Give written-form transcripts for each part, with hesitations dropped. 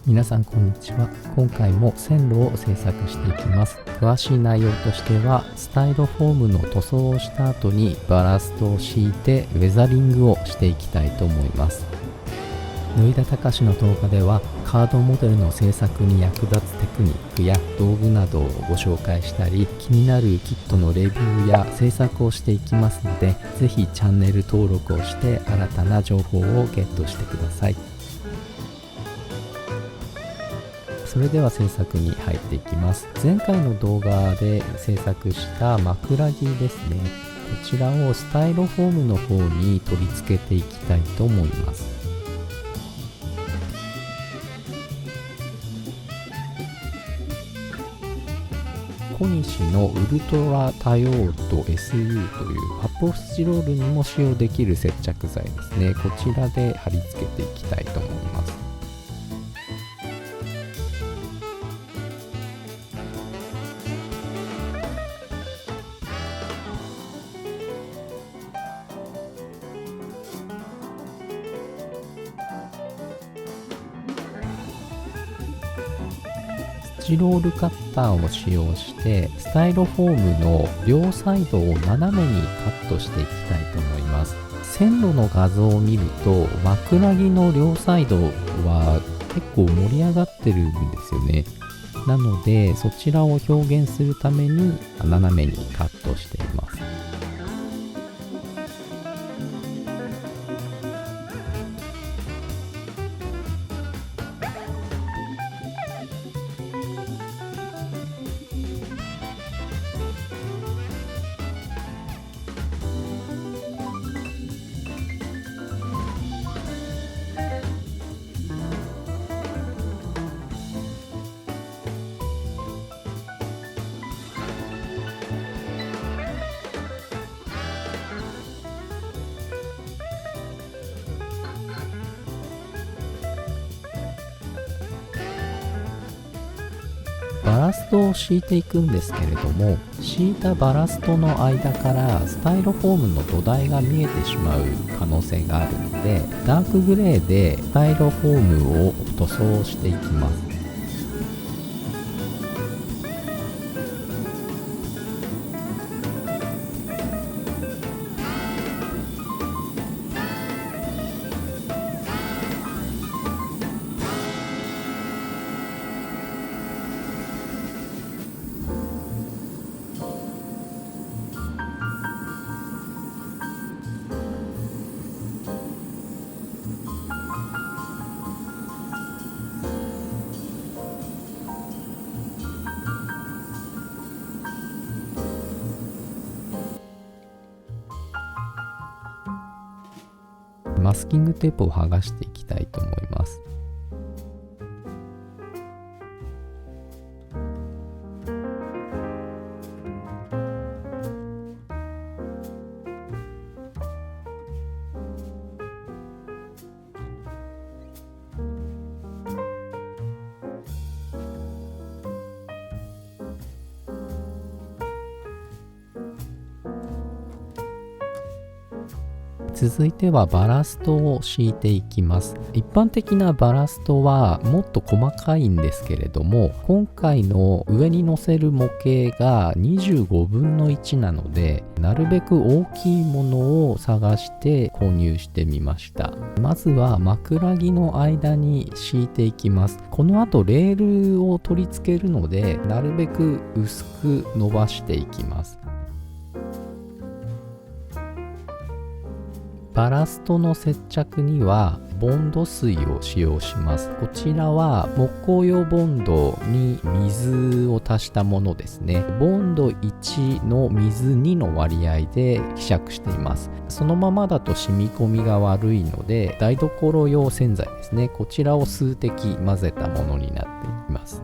皆さんこんにちは。今回も線路を制作していきます。詳しい内容としては、スタイロフォームの塗装をした後にバラストを敷いてウェザリングをしていきたいと思います。野井田隆の動画ではカードモデルの制作に役立つテクニックや道具などをご紹介したり、気になるキットのレビューや制作をしていきますので、ぜひチャンネル登録をして新たな情報をゲットしてください。それでは制作に入っていきます。前回の動画で制作した枕木ですね。こちらをスタイロフォームの方に取り付けていきたいと思います。コニシのウルトラタヨード SU という発泡スチロールにも使用できる接着剤ですね。こちらで貼り付けていきたいと思います。スチロールカッターを使用してスタイロフォームの両サイドを斜めにカットしていきたいと思います。線路の画像を見ると枕木の両サイドは結構盛り上がってるんですよね。なのでそちらを表現するために斜めにカットしています。バラストを敷いていくんですけれども、敷いたバラストの間からスタイロフォームの土台が見えてしまう可能性があるので、ダークグレーでスタイロフォームを塗装していきます。マスキングテープを剥がしていきたいと思います。続いてはバラストを敷いていきます。一般的なバラストはもっと細かいんですけれども、今回の上に載せる模型が25分の1なので、なるべく大きいものを探して購入してみました。まずは枕木の間に敷いていきます。この後レールを取り付けるので、なるべく薄く伸ばしていきます。バラストの接着にはボンド水を使用します。こちらは木工用ボンドに水を足したものですね。ボンド1の水2の割合で希釈しています。そのままだと染み込みが悪いので、台所用洗剤ですね。こちらを数滴混ぜたものになっていきます。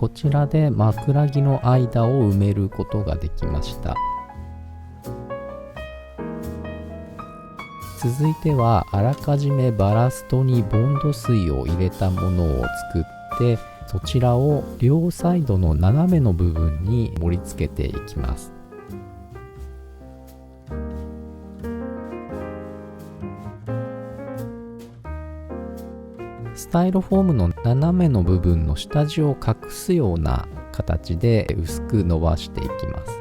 こちらで枕木の間を埋めることができました。続いてはあらかじめバラストにボンド水を入れたものを作って、そちらを両サイドの斜めの部分に盛り付けていきます。スタイロフォームの斜めの部分の下地を隠すような形で薄く伸ばしていきます。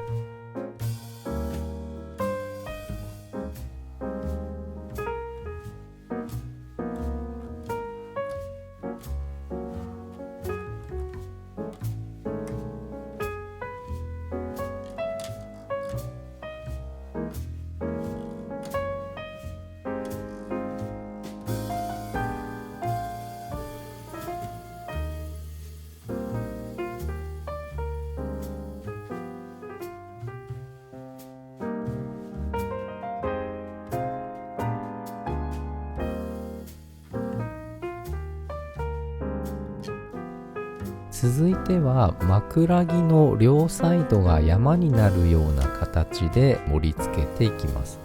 続いては枕木の両サイドが山になるような形で盛り付けていきます。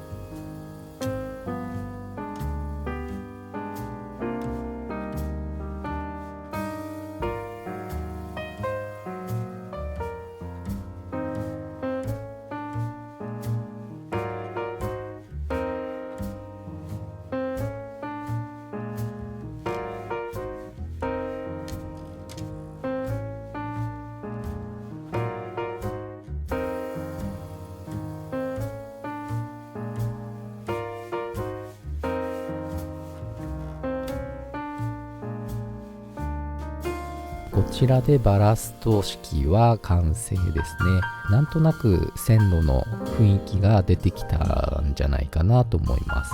こちらでバラスト式は完成ですね。なんとなく線路の雰囲気が出てきたんじゃないかなと思います。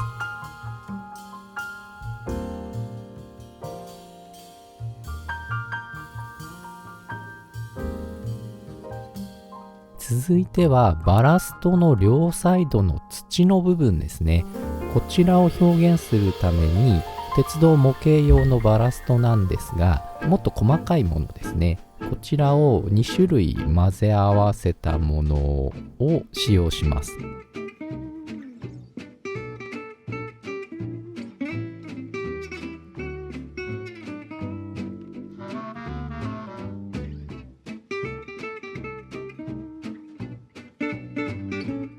続いてはバラストの両サイドの土の部分ですね。こちらを表現するために鉄道模型用のバラストなんですが、もっと細かいものですね。こちらを2種類混ぜ合わせたものを使用します。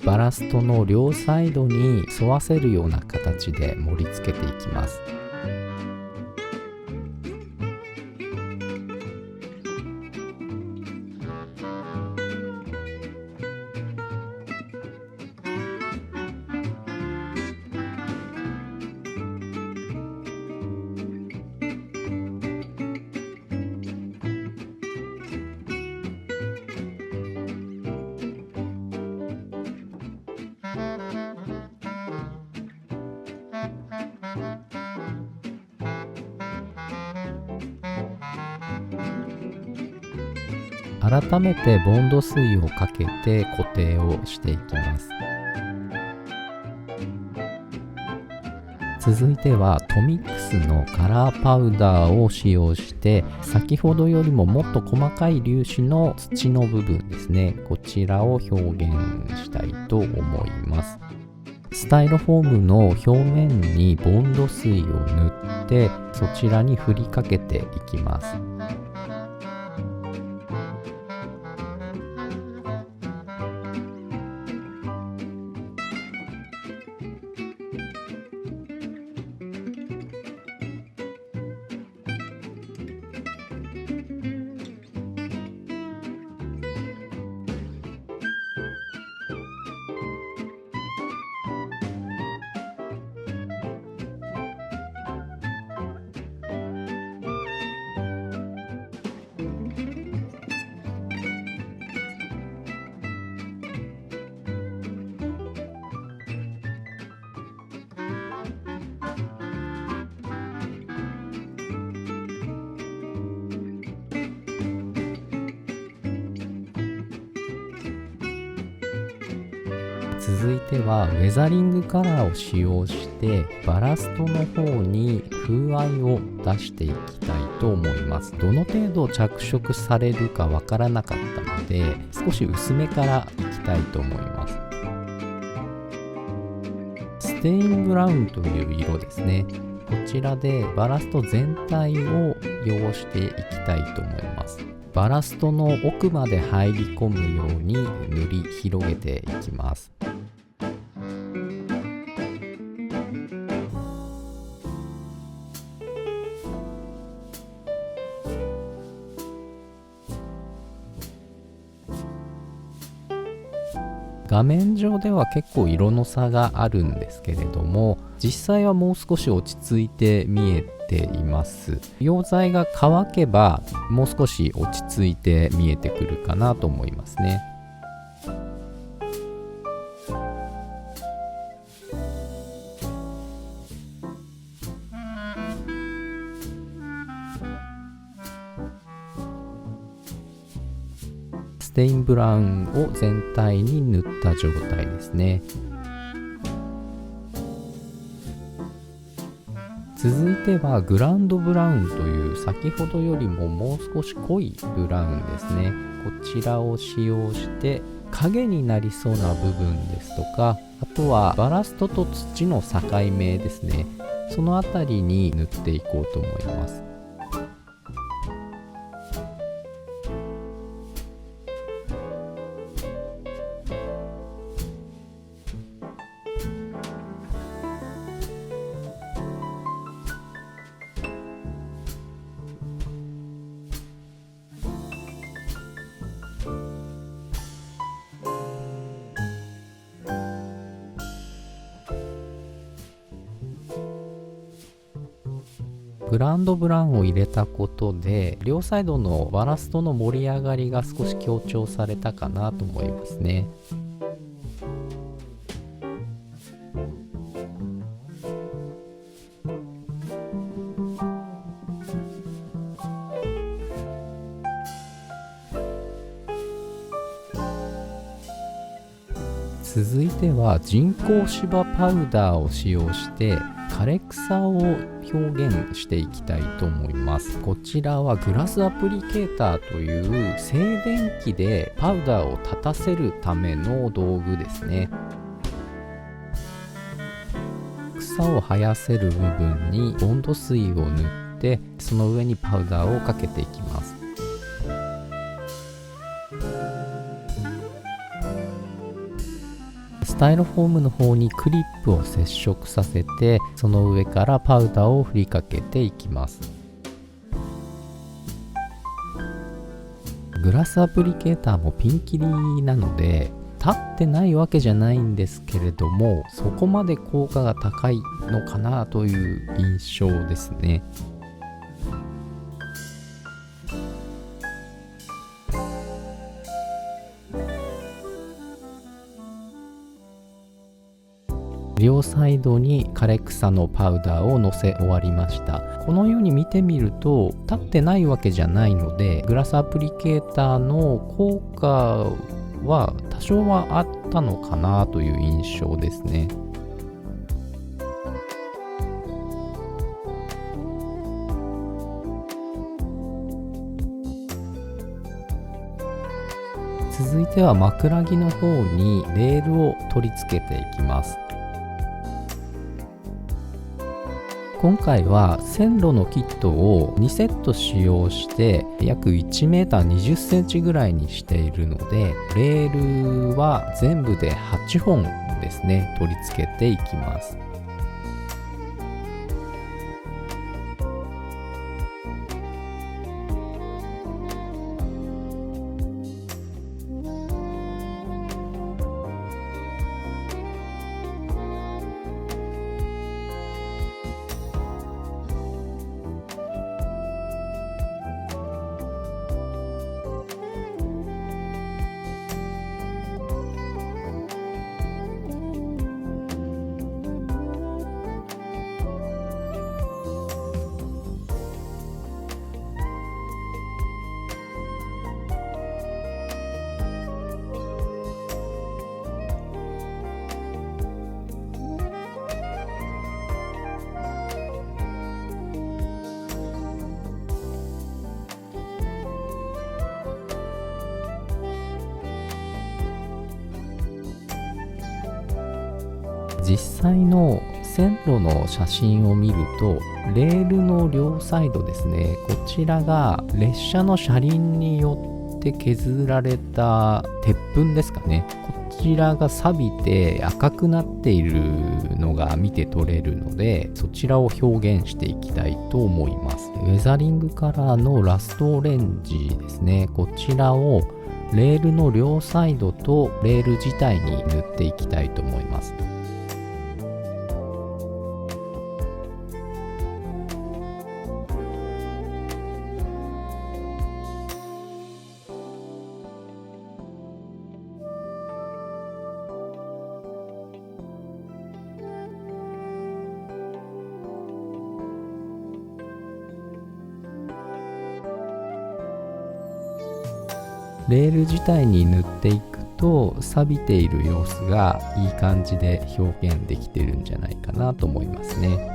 バラストの両サイドに沿わせるような形で盛り付けていきます。改めてボンド水をかけて固定をしていきます。続いてはトミックスのカラーパウダーを使用して、先ほどよりももっと細かい粒子の土の部分ですね、こちらを表現したいと思います。スタイロフォームの表面にボンド水を塗って、そちらに振りかけていきます。続いてはウェザリングカラーを使用してバラストの方に風合いを出していきたいと思います。どの程度着色されるかわからなかったので、少し薄めからいきたいと思います。ステインブラウンという色ですね。こちらでバラスト全体を汚していきたいと思います。バラストの奥まで入り込むように塗り広げていきます。画面上では結構色の差があるんですけれども、実際はもう少し落ち着いて見えています。溶剤が乾けばもう少し落ち着いて見えてくるかなと思いますね。ステインブラウンを全体に塗った状態ですね。続いてはグランドブラウンという先ほどよりももう少し濃いブラウンですね。こちらを使用して影になりそうな部分ですとか、あとはバラストと土の境目ですね。そのあたりに塗っていこうと思います。グランドブラウンを入れたことで両サイドのバラストの盛り上がりが少し強調されたかなと思いますね。続いては人工芝パウダーを使用して枯れ草を表現していきたいと思います。こちらはグラスアプリケーターという静電気でパウダーを立たせるための道具ですね。草を生やせる部分にボンド水を塗ってその上にパウダーをかけていきます。スタイロフォームの方にクリップを接触させてその上からパウダーを振りかけていきます。グラスアプリケーターもピンキリなので立ってないわけじゃないんですけれども、そこまで効果が高いのかなという印象ですね。両サイドに枯れ草のパウダーをのせ終わりました。このように見てみると立ってないわけじゃないのでグラスアプリケーターの効果は多少はあったのかなという印象ですね。続いては枕木の方にレールを取り付けていきます。今回は線路のキットを2セット使用して約 1m20 センチぐらいにしているので、レールは全部で8本ですね取り付けていきます。実際の線路の写真を見ると、レールの両サイドですね、こちらが列車の車輪によって削られた鉄粉ですかね。こちらが錆びて赤くなっているのが見て取れるので、そちらを表現していきたいと思います。ウェザリングカラーのラストオレンジですね、こちらをレールの両サイドとレール自体に塗っていきたいと思います。レール自体に塗っていくと錆びている様子がいい感じで表現できてるんじゃないかなと思いますね。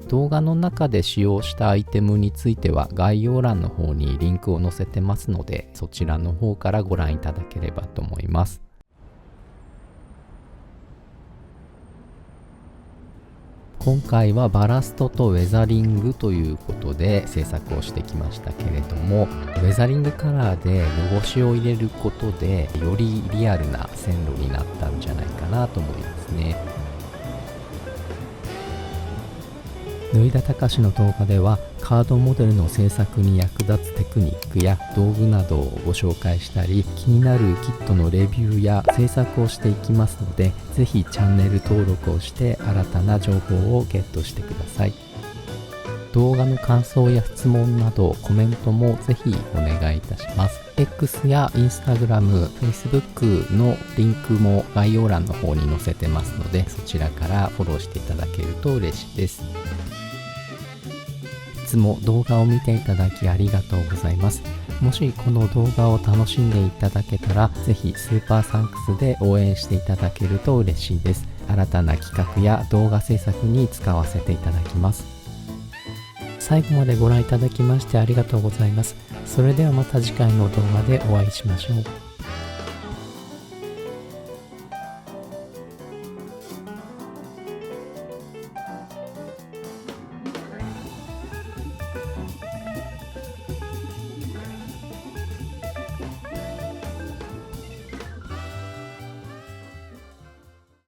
動画の中で使用したアイテムについては概要欄の方にリンクを載せてますので、そちらの方からご覧いただければと思います。今回はバラストとウェザリングということで制作をしてきましたけれども、ウェザリングカラーでのぼしを入れることでよりリアルな線路になったんじゃないかなと思いますね。ぬいだたかしの動画ではカードモデルの制作に役立つテクニックや道具などをご紹介したり、気になるキットのレビューや制作をしていきますので、ぜひチャンネル登録をして新たな情報をゲットしてください。動画の感想や質問などコメントもぜひお願いいたします。X や Instagram、Facebook のリンクも概要欄の方に載せてますので、そちらからフォローしていただけると嬉しいです。いつも動画を見ていただきありがとうございます。もしこの動画を楽しんでいただけたら、ぜひスーパーサンクスで応援していただけると嬉しいです。新たな企画や動画制作に使わせていただきます。最後までご覧いただきましてありがとうございます。それではまた次回の動画でお会いしましょう。